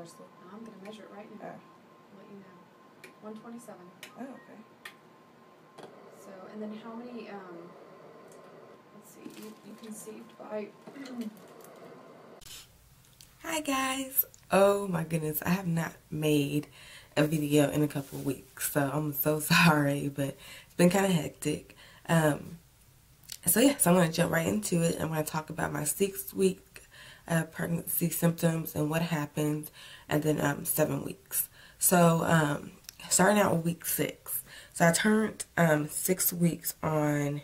parsley. I'm going to measure it right now. I'll let you know. 127. Oh, okay. So, and then how many, let's see, you conceived by... Hi guys. Oh my goodness, I have not made a video in a couple of weeks, so I'm so sorry, but it's been kind of hectic. So I'm going to jump right into it. I'm going to talk about my 6-week pregnancy symptoms and what happened, and then 7 weeks. So starting out with week 6. So I turned 6 weeks on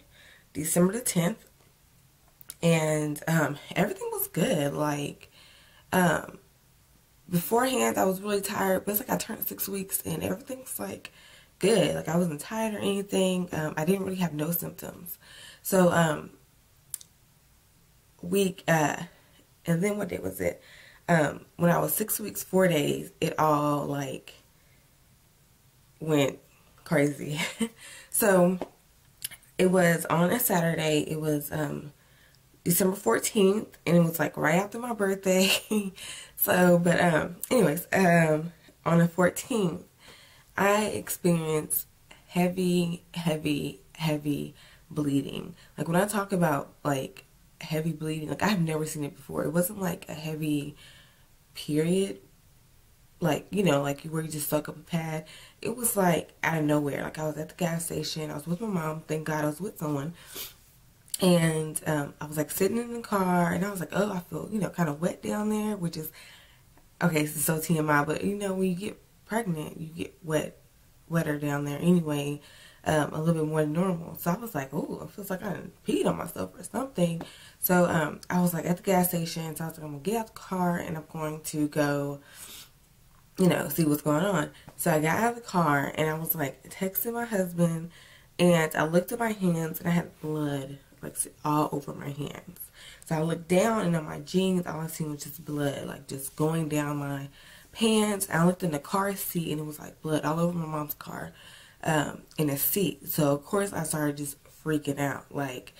December the 10th, and everything was good. Like, beforehand I was really tired, but it's like I turned 6 weeks and everything's like good. Like, I wasn't tired or anything. I didn't really have no symptoms. So and then what day was it? When I was 6 weeks 4 days, it all like went crazy. So it was on a Saturday. It was December 14th, and it was like right after my birthday. So, but anyways, on the 14th, I experienced heavy bleeding. Like, when I talk about like heavy bleeding, like, I've never seen it before. It wasn't like a heavy period, like, you know, like where you just suck up a pad. It was like out of nowhere. Like, I was at the gas station. I was with my mom. Thank God I was with someone. And I was like sitting in the car, and I was like, oh, I feel, you know, kind of wet down there, which is, okay, this is so TMI, but you know, when you get pregnant, you get wetter down there anyway, a little bit more than normal. So I was like, oh, it feels like I peed on myself or something. So I was like at the gas station, so I was like, I'm going to get out the car, and I'm going to go, you know, see what's going on. So I got out of the car, and I was like texting my husband, and I looked at my hands, and I had blood like all over my hands. So I looked down, and on my jeans, all I seen was just blood, like just going down my pants. I looked in the car seat, and it was like blood all over my mom's car, in the seat. So of course I started just freaking out. Like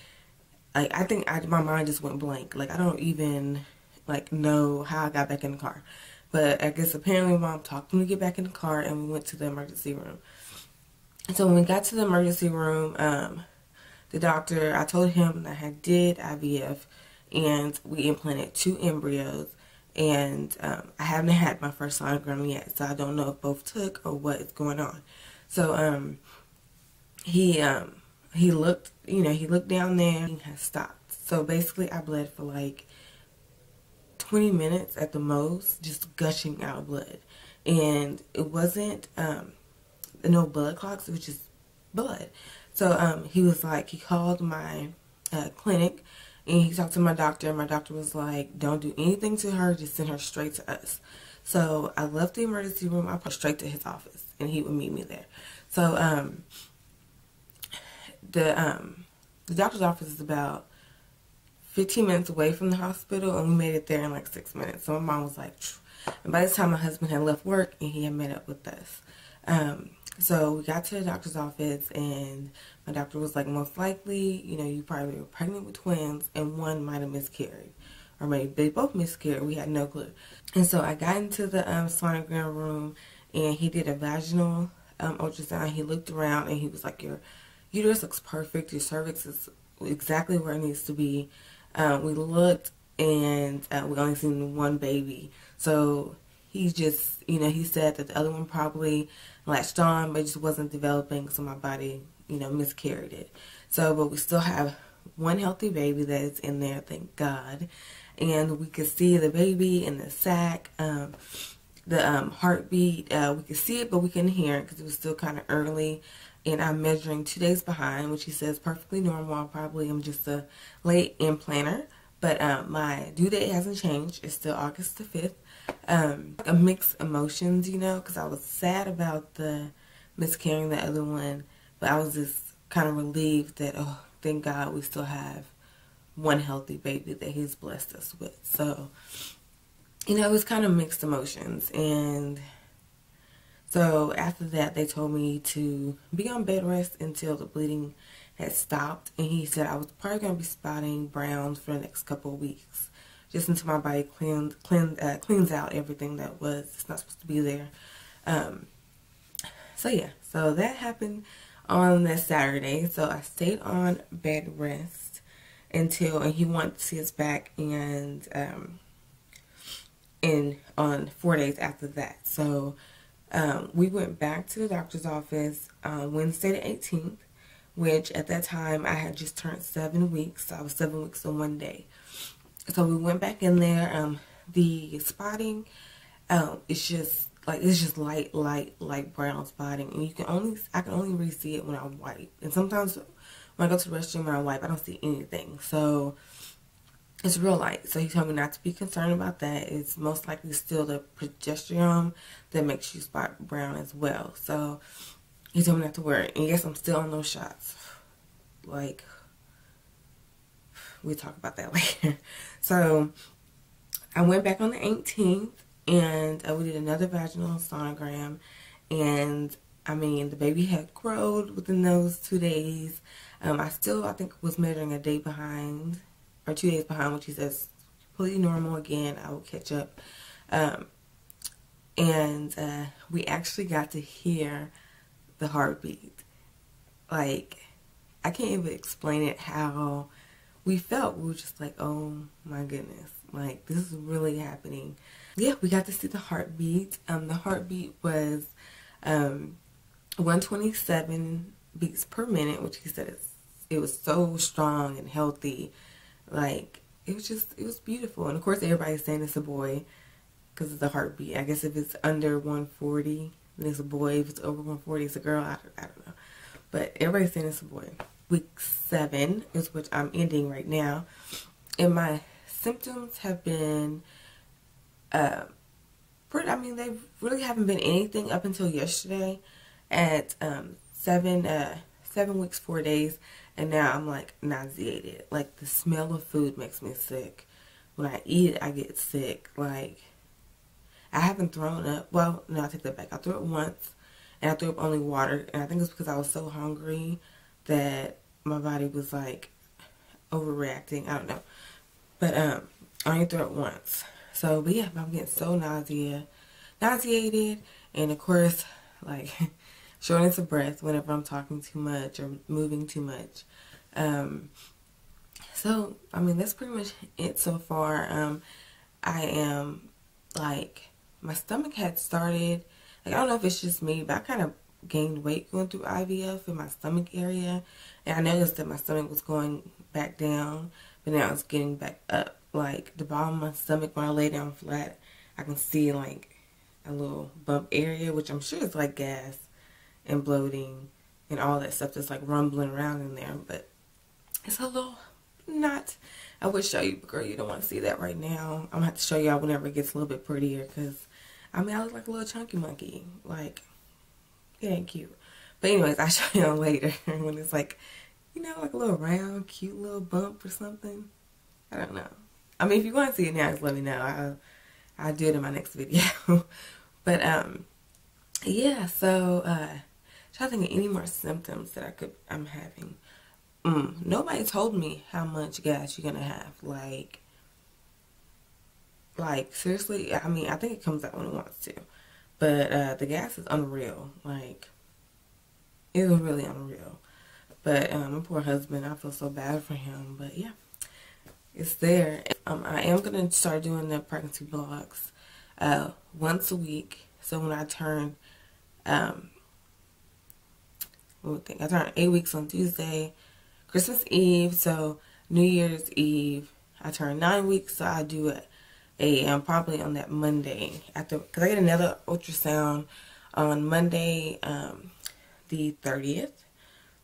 I think my mind just went blank. Like, I don't even like know how I got back in the car, but I guess apparently my mom talked me to get back in the car, and we went to the emergency room. So when we got to the emergency room, the doctor, I told him that I did IVF, and we implanted 2 embryos, and I haven't had my first sonogram yet, so I don't know if both took or what is going on. So he looked, you know, he looked down there, and he had stopped. So basically I bled for like 20 minutes at the most, just gushing out blood, and it wasn't no blood clots, it was just blood. So he was like, he called my clinic, and he talked to my doctor, and my doctor was like, don't do anything to her, just send her straight to us. So I left the emergency room. I put straight to his office, and he would meet me there. So the doctor's office is about 15 minutes away from the hospital, and we made it there in like 6 minutes. So my mom was like, phew. And by this time my husband had left work, and he had met up with us. So we got to the doctor's office, and my doctor was like, most likely, you know, you probably were pregnant with twins, and one might have miscarried, or maybe they both miscarried. We had no clue. And so I got into the sonogram room, and he did a vaginal ultrasound. He looked around, and he was like, your uterus looks perfect. Your cervix is exactly where it needs to be. We looked, and we only seen one baby. So he just, you know, he said that the other one probably latched on, but it just wasn't developing, so my body, you know, miscarried it. So, but we still have one healthy baby that is in there, thank God. And we could see the baby in the sac, the heartbeat, we could see it, but we couldn't hear it because it was still kind of early. And I'm measuring 2 days behind, which he says perfectly normal. I probably am just a late implanter, but my due date hasn't changed. It's still August the 5th. A mixed emotions, you know, because I was sad about the miscarrying the other one, but I was just kind of relieved that, oh, thank God we still have one healthy baby that he's blessed us with. So, you know, it was kind of mixed emotions. And so after that, they told me to be on bed rest until the bleeding had stopped, and he said I was probably going to be spotting browns for the next couple of weeks just until my body cleans out everything that was it's not supposed to be there. So yeah, so that happened on that Saturday. So I stayed on bed rest and he wanted to see us back and on 4 days after that. So we went back to the doctor's office Wednesday the 18th, which at that time I had just turned 7 weeks. So I was 7 weeks on one day. So we went back in there. The spotting, it's just light brown spotting, and I can only really see it when I wipe. And sometimes when I go to the restroom and I wipe, I don't see anything. So it's real light. So he told me not to be concerned about that. It's most likely still the progesterone that makes you spot brown as well. So he told me not to worry. And yes, I'm still on those shots. Like, we'll talk about that later. So I went back on the 18th and we did another vaginal sonogram. And I mean, the baby had grown within those 2 days. I think was measuring a day behind, or 2 days behind, which he says completely normal. Again, I will catch up. And we actually got to hear the heartbeat. Like, I can't even explain it how we felt. We were just like, oh my goodness, like, this is really happening. Yeah, we got to see the heartbeat. The heartbeat was 127 beats per minute, which he said it was so strong and healthy. Like, it was beautiful. And of course, everybody's saying it's a boy because of the heartbeat. I guess if it's under 140, then it's a boy. If it's over 140, it's a girl. I don't know. But everybody's saying it's a boy. Week 7 is which I'm ending right now. And my symptoms have been, they really haven't been anything up until yesterday at 7 weeks, 4 days. And now I'm like nauseated. Like, the smell of food makes me sick. When I eat it, I get sick. Like, I haven't thrown up. Well, no, I take that back. I threw up once, and I threw up only water. And I think it's because I was so hungry that my body was like overreacting. I don't know. But I only threw up once. So, but yeah, I'm getting so nauseated. And of course, like, shortness of breath whenever I'm talking too much or moving too much. So, I mean, that's pretty much it so far. I am, like, my stomach had started, like, I don't know if it's just me, but I kind of gained weight going through IVF in my stomach area. And I noticed that my stomach was going back down, but now it's getting back up. Like, the bottom of my stomach, when I lay down flat, I can see, like, a little bump area, which I'm sure is like gas and bloating and all that stuff that's like rumbling around in there. But it's a little not. I would show you, but girl, you don't want to see that right now. I'm going to have to show y'all whenever it gets a little bit prettier, because, I mean, I look like a little chunky monkey. Like, it ain't cute. But anyways, I'll show y'all later when it's like, you know, like a little round, cute little bump or something. I don't know. I mean, if you want to see it now, just let me know. I'll do it in my next video. But, yeah, so, trying to think of any more symptoms that I'm having. Nobody told me how much gas you're gonna have. Like, seriously, I mean, I think it comes out when it wants to. But, the gas is unreal. Like, it was really unreal. But, my poor husband, I feel so bad for him. But, yeah, it's there. I am gonna start doing the pregnancy vlogs, once a week. So when I turn, I turn 8 weeks on Tuesday, Christmas Eve, so New Year's Eve, I turn 9 weeks, so I do probably on that Monday, because I get another ultrasound on Monday, the 30th,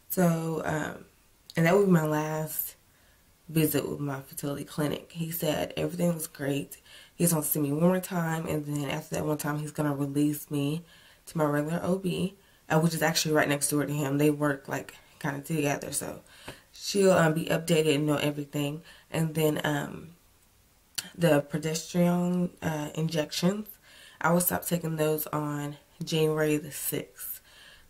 so, and that will be my last visit with my fertility clinic. He said everything was great. He's going to see me one more time, and then after that one time, he's going to release me to my regular OB, which is actually right next door to him. They work, like, kind of together, so she'll be updated and know everything. And then the progesterone injections, I will stop taking those on January the 6th.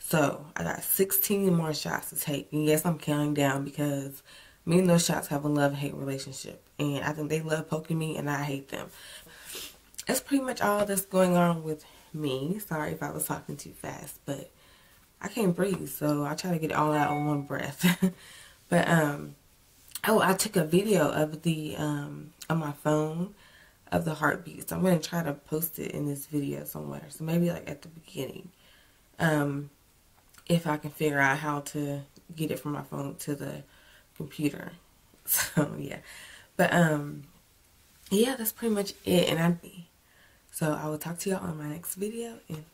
So I got 16 more shots to take. And yes, I'm counting down because Me and those shots have a love-hate relationship, and I think they love poking me and I hate them. That's pretty much all that's going on with me. Sorry if I was talking too fast, but I can't breathe, so I try to get it all out in one breath. But oh, I took a video of the on my phone of the heartbeats. I'm gonna try to post it in this video somewhere. So maybe like at the beginning, if I can figure out how to get it from my phone to the computer. So yeah, but yeah, that's pretty much it. So I will talk to y'all on my next video, and